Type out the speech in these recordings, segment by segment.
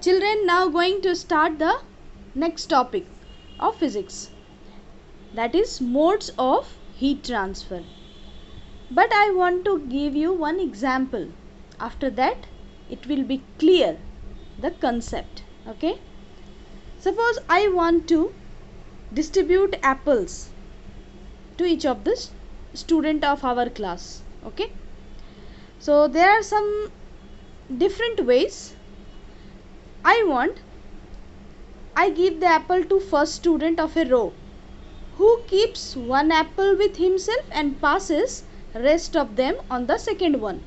Children, now going to start the next topic of physics, that is modes of heat transfer. But I want to give you one example. After that it will be clear the concept. Okay, suppose I want to distribute apples to each of the student of our class. Okay, so there are some different ways. I give the apple to first student of a row, who keeps one apple with himself and passes rest of them on the second one.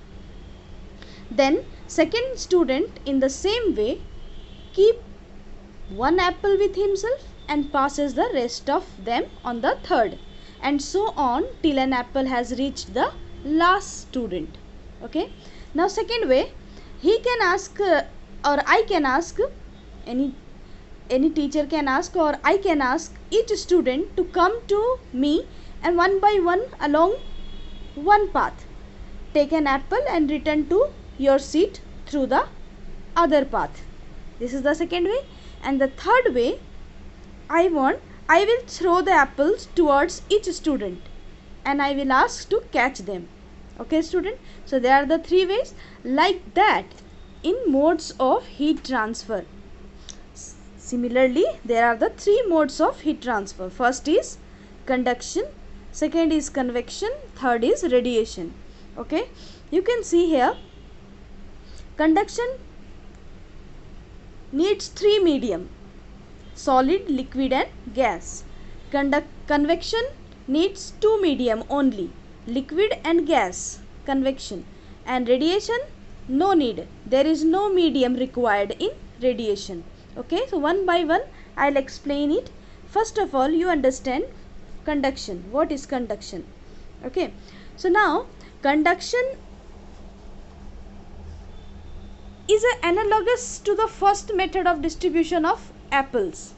Then second student in the same way keep one apple with himself and passes the rest of them on the third, and so on till an apple has reached the last student. Okay, now second way, he can ask or I can ask, any teacher can ask or I can ask each student to come to me and one by one along one path take an apple and return to your seat through the other path. This is the second way. And the third way, I will throw the apples towards each student and I will ask to catch them. Okay student, so there are the three ways. Like that in modes of heat transfer. Similarly, there are the three modes of heat transfer. First is conduction, second is convection, third is radiation. Okay, you can see here conduction needs three medium: solid, liquid and gas. Convection needs two medium only: liquid and gas, convection. And radiation, no need, there is no medium required in radiation. Okay, so one by one I'll explain it. First of all, you understand conduction. What is conduction? Okay, so now conduction is analogous to the first method of distribution of apples.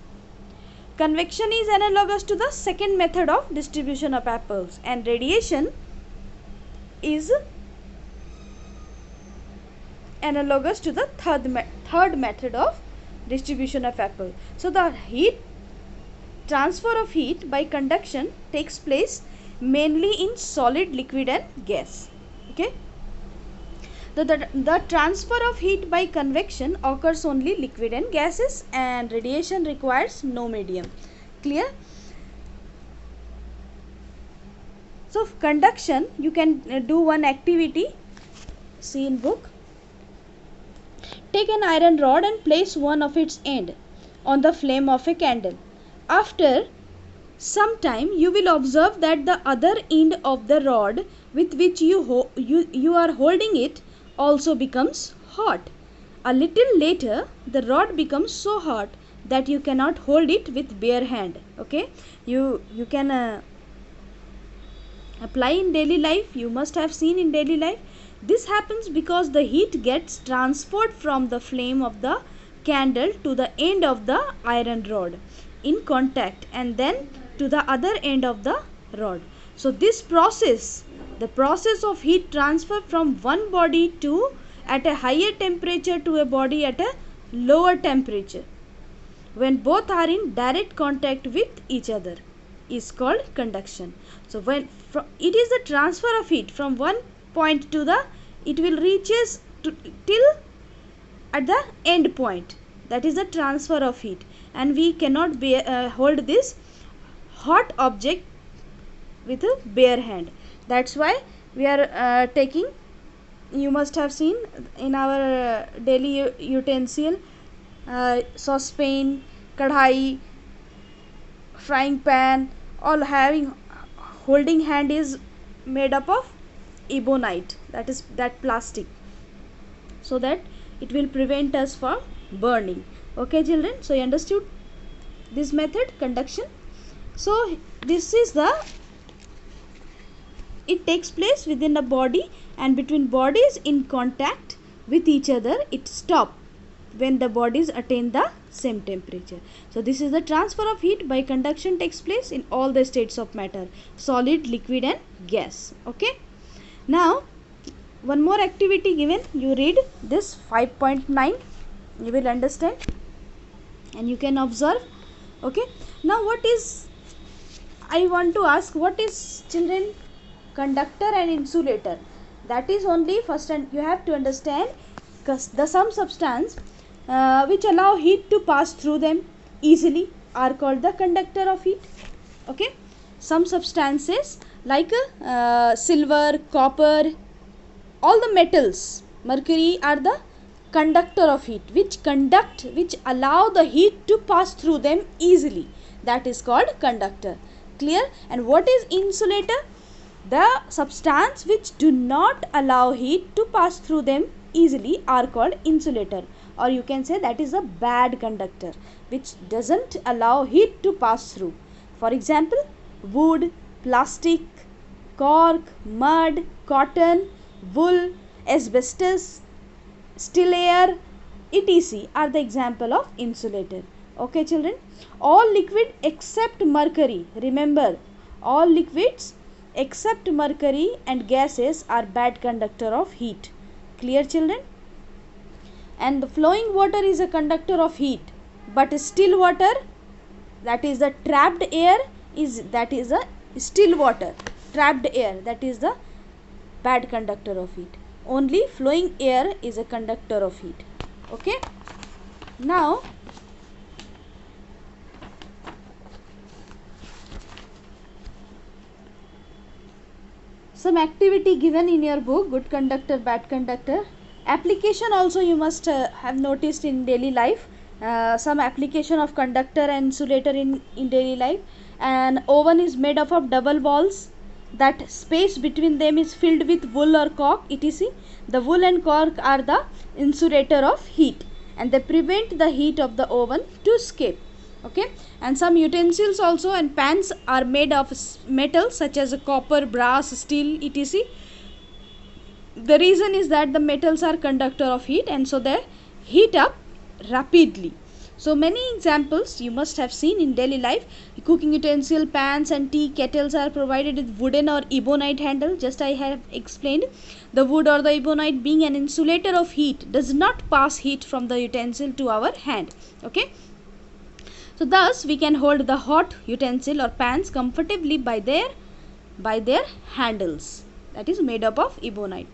Convection is analogous to the second method of distribution of apples, and radiation is analogous to the third method of distribution of apple. So the heat transfer of heat by conduction takes place mainly in solid, liquid and gas. Okay, the transfer of heat by convection occurs only liquid and gases, and radiation requires no medium. Clear? So conduction, you can do one activity. See in book. Take an iron rod and place one of its end on the flame of a candle. After some time, you will observe that the other end of the rod with which you are holding it also becomes hot. A little later, the rod becomes so hot that you cannot hold it with bare hand. Okay, you can apply in daily life. You must have seen in daily life. This happens because the heat gets transferred from the flame of the candle to the end of the iron rod in contact and then to the other end of the rod. So this process, the process of heat transfer from one body to at a higher temperature to a body at a lower temperature, when both are in direct contact with each other, is called conduction. So when it is the transfer of heat from one point to the, it will reaches till at the end point, that is the transfer of heat, and we cannot hold this hot object with a bare hand. That's why we are taking, you must have seen in our daily utensil, saucepan, kadhai, frying pan, all having holding hand is made up of ebonite, that is that plastic, so that it will prevent us from burning. Okay children, so you understood this method, conduction. So this is it takes place within a body, and between bodies in contact with each other, it stops when the bodies attain the same temperature. So this is the transfer of heat by conduction takes place in all the states of matter: solid, liquid and gas. Okay, now one more activity given. You read this 5.9 You will understand and you can observe. Okay, now what is, I want to ask, what is, children, conductor and insulator? That is only first, and you have to understand the some substance which allow heat to pass through them easily are called the conductor of heat. Okay, some substances like silver, copper, all the metals, mercury, are the conductor of heat, which allow the heat to pass through them easily. That is called conductor. Clear? And what is insulator? The substance which do not allow heat to pass through them easily are called insulator, or you can say that is a bad conductor which doesn't allow heat to pass through. For example, wood, plastic, cork, mud, cotton, wool, asbestos, still air, etc. are the example of insulator. Okay, children, all liquid except mercury, remember, all liquids except mercury and gases are bad conductor of heat. Clear, children? And the flowing water is a conductor of heat, but still water, that is the trapped air, is a still water, trapped air, that is the bad conductor of heat. Only flowing air is a conductor of heat. Okay, now some activity given in your book, good conductor, bad conductor. Application also you must have noticed in daily life, some application of conductor and insulator in daily life. An oven is made up of double walls, that space between them is filled with wool or cork, etc. The wool and cork are the insulator of heat, and they prevent the heat of the oven to escape. Okay, and some utensils also and pans are made of metal such as copper, brass, steel, etc. The reason is that the metals are conductor of heat, and so they heat up rapidly. So many examples you must have seen in daily life. Cooking utensil, pans and tea kettles are provided with wooden or ebonite handle. Just I have explained, the wood or the ebonite being an insulator of heat does not pass heat from the utensil to our hand. Okay, so thus we can hold the hot utensil or pans comfortably by their handles, that is made up of ebonite.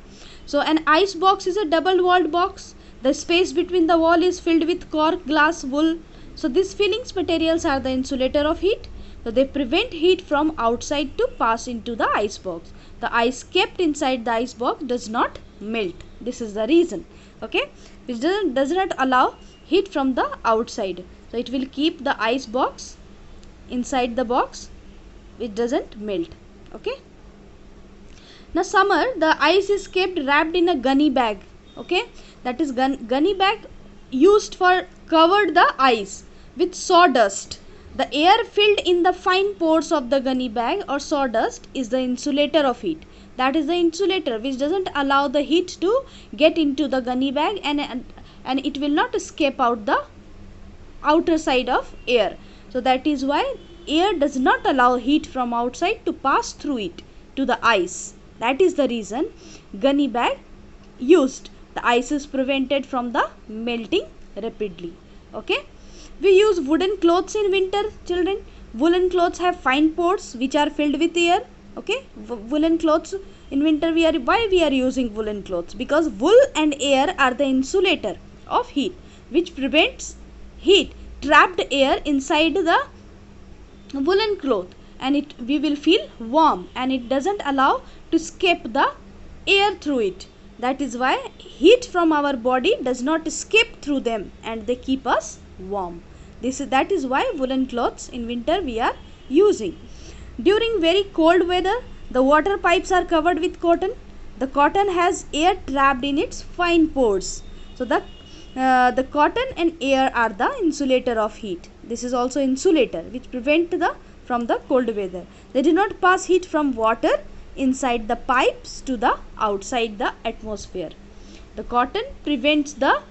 So an ice box is a double walled box. The space between the wall is filled with cork, glass, wool. So these fillings materials are the insulator of heat. So they prevent heat from outside to pass into the ice box. The ice kept inside the ice box does not melt. This is the reason. Okay, which does not allow heat from the outside. So it will keep the ice box inside the box, which doesn't melt. Okay. Now summer, the ice is kept wrapped in a gunny bag. Okay, that is gunny bag used for covered the ice with sawdust. The air filled in the fine pores of the gunny bag or sawdust is the insulator of heat. That is the insulator which doesn't allow the heat to get into the gunny bag, and it will not escape out the outer side of air. So that is why air does not allow heat from outside to pass through it to the ice. That is the reason gunny bag used. The ice is prevented from the melting rapidly. Okay, we use wooden clothes in winter, children. Woolen clothes have fine pores which are filled with air. Okay, woolen clothes in winter, why we are using woolen clothes? Because wool and air are the insulator of heat, which prevents heat, trapped air inside the woolen cloth, and we will feel warm, and it doesn't allow to escape the air through it. That is why heat from our body does not escape through them, and they keep us warm. That is why woolen clothes in winter we are using. During very cold weather, the water pipes are covered with cotton. The cotton has air trapped in its fine pores. So the cotton and air are the insulator of heat. This is also insulator which prevent from the cold weather. They do not pass heat from water inside the pipes to the outside the atmosphere. The cotton prevents the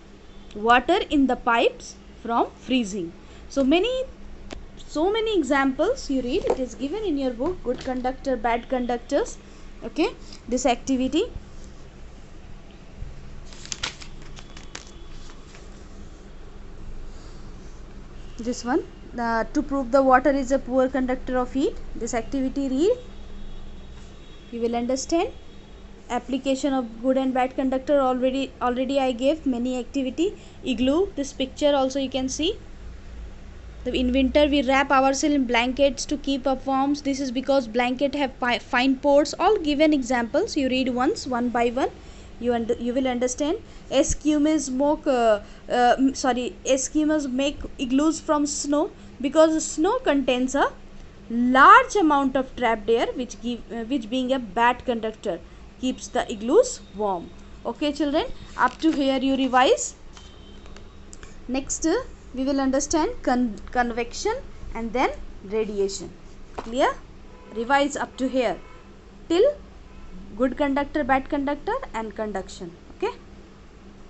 water in the pipes from freezing. So many examples you read, it is given in your book, good conductor, bad conductors. Okay, this activity. This one, to prove the water is a poor conductor of heat. This activity read, you will understand. Application of good and bad conductor, already I gave many activity. Igloo, this picture also you can see. In winter we wrap ourselves in blankets to keep up warm. This is because blanket have fine pores. All given examples you read once, one by one. You will understand. Eskimos make igloos from snow because snow contains a large amount of trapped air, which being a bad conductor keeps the igloos warm. Okay children, up to here you revise. Next we will understand convection and then radiation. Clear? Revise up to here till good conductor, bad conductor and conduction.